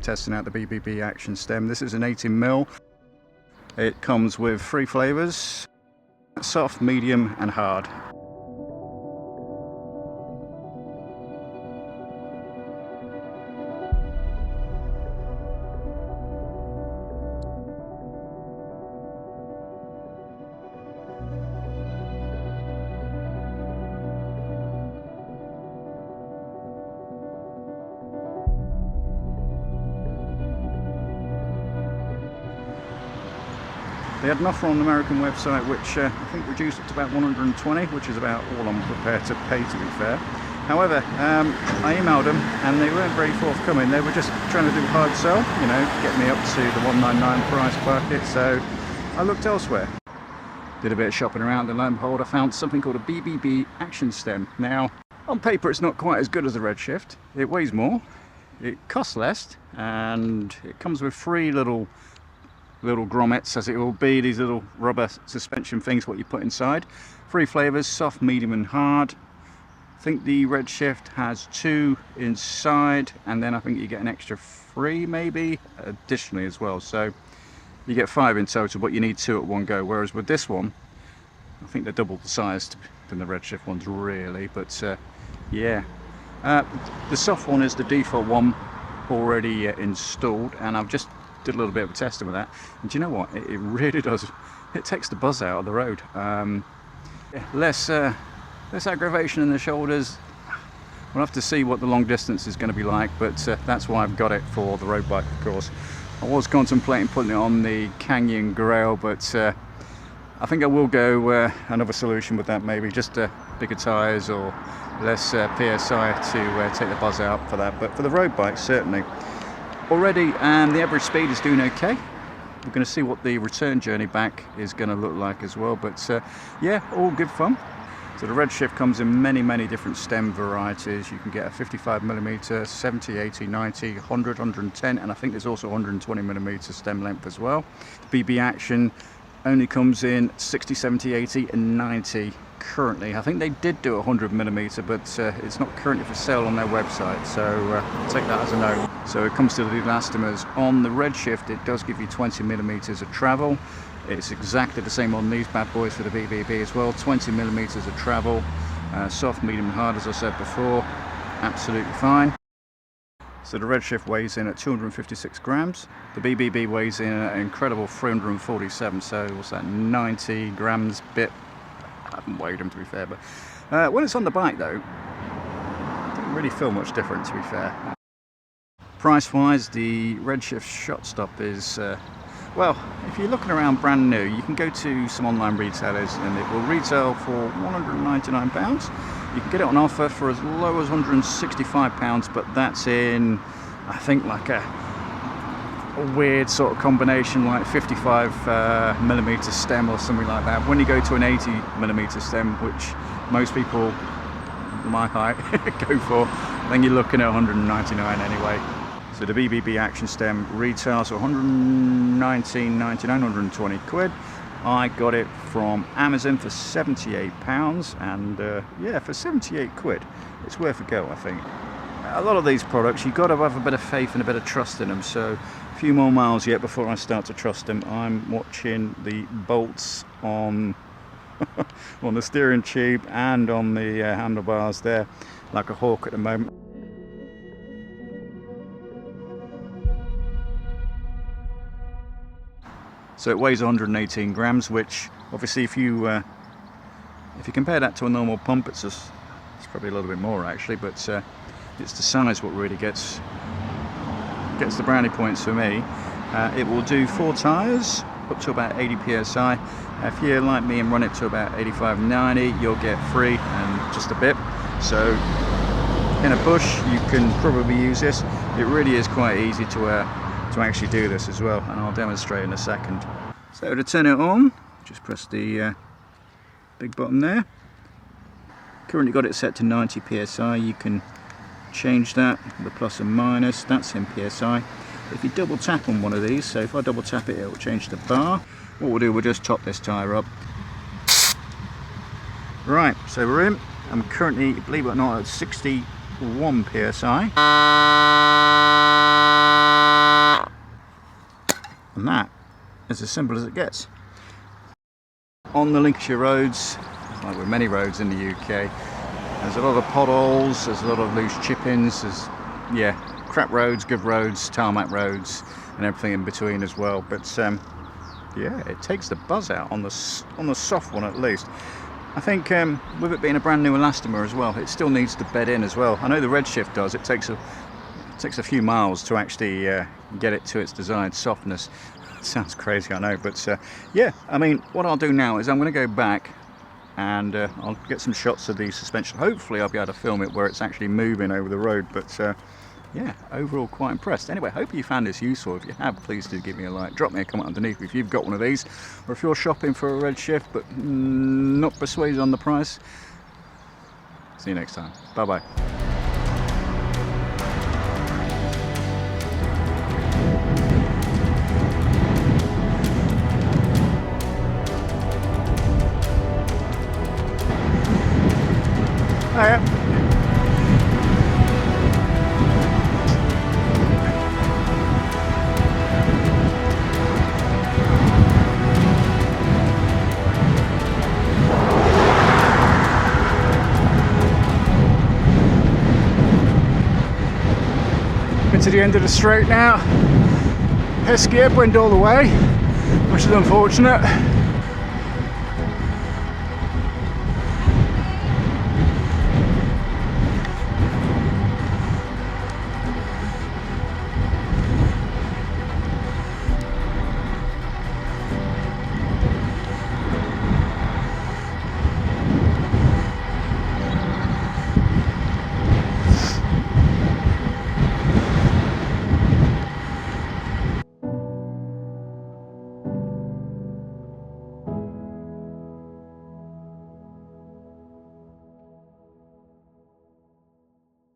testing out the BBB Action Stem. This is an 18mm. It comes with 3 flavours: soft, medium and hard. They had an offer on the American website which I think reduced it to about 120, which is about all I'm prepared to pay, to be fair. However, I emailed them and they weren't very forthcoming. They were just trying to do a hard sell, you know, get me up to the 199 price bracket, so I looked elsewhere. Did a bit of shopping around, and lo and behold, I found something called a BBB Action Stem. Now, on paper it's not quite as good as the Redshift. It weighs more, it costs less, and it comes with 3 little grommets, as it will be, these little rubber suspension things what you put inside. 3 flavours: soft, medium and hard. I think the Redshift has 2 inside, and then I think you get an extra 3 maybe additionally as well, so you get 5 in total, but you need 2 at one go. Whereas with this one, I think they're double the size than the Redshift ones really, but yeah. The soft one is the default one already installed, and I've just did a little bit of testing with that, and do you know what, it really does, it takes the buzz out of the road. Less aggravation in the shoulders. We'll have to see what the long distance is going to be like, but that's why I've got it for the road bike, of course. I was contemplating putting it on the Canyon Grail, but I think I will go another solution with that, maybe just bigger tyres or less PSI to take the buzz out for that, but for the road bike certainly. Already, and the average speed is doing okay. We're going to see what the return journey back is going to look like as well, but yeah, all good fun. So the Redshift comes in many different stem varieties. You can get a 55mm, 70, 80, 90, 100, 110, and I think there's also 120mm stem length as well. The BB Action only comes in 60, 70, 80 and 90 currently. I think they did do 100mm, but it's not currently for sale on their website, so take that as a no. So it comes to the elastomers. On the Redshift it does give you 20mm of travel. It's exactly the same on these bad boys for the BBB as well, 20mm of travel. Soft, medium and hard, as I said before, absolutely fine. So the Redshift weighs in at 256 grams. The BBB weighs in at an incredible 347, so what's that, 90 grams bit. I haven't weighed them, to be fair, but when it's on the bike though, it doesn't really feel much different, to be fair. Price wise, the Redshift Shockstop is, well, if you're looking around brand new, you can go to some online retailers and it will retail for £199. You can get it on offer for as low as £165, but that's in, I think, like a weird sort of combination, like 55mm stem or something like that. When you go to an 80mm stem, which most people my height go for, then you're looking at 199 anyway. So the BBB Action Stem retails for 119.99, 120 quid. I got it from Amazon for £78, and yeah, for 78 quid, it's worth a go, I think. A lot of these products, you've got to have a bit of faith and a bit of trust in them, so a few more miles yet before I start to trust them. I'm watching the bolts on on the steering tube and on the handlebars there, like a hawk at the moment. So it weighs 118 grams, which obviously if you compare that to a normal pump, it's probably a little bit more actually, but it's the size what really gets the brownie points for me. It will do 4 tyres up to about 80 psi. If you're like me and run it to about 85-90, you'll get 3 and just a bit. So in a bush you can probably use this. It really is quite easy to actually do this as well, and I'll demonstrate in a second. So to turn it on, just press the big button there. Currently got it set to 90 psi. You can change that, the plus and minus, that's in psi. If you double tap on one of these, so if I double tap it, it will change the bar. What we'll do, we'll just top this tyre up. Right, so we're in. I'm currently, believe it or not, at 61 psi. And that is as simple as it gets. On the Lincolnshire roads, like with many roads in the UK, there's a lot of potholes, there's a lot of loose chip-ins, there's, yeah, crap roads, good roads, tarmac roads, and everything in between as well. But yeah, it takes the buzz out on the soft one at least. I think with it being a brand new elastomer as well, it still needs to bed in as well. I know the Redshift does. It takes a few miles to actually get it to its desired softness. Sounds crazy, I know, but yeah, I mean, what I'll do now is I'm going to go back and I'll get some shots of the suspension. Hopefully I'll be able to film it where it's actually moving over the road, but yeah, overall quite impressed. Anyway, hope you found this useful. If you have, please do give me a like. Drop me a comment underneath if you've got one of these, or if you're shopping for a Redshift but not persuaded on the price. See you next time. Bye bye. Hiya. To the end of the straight now. Pesky headwind all the way, which is unfortunate.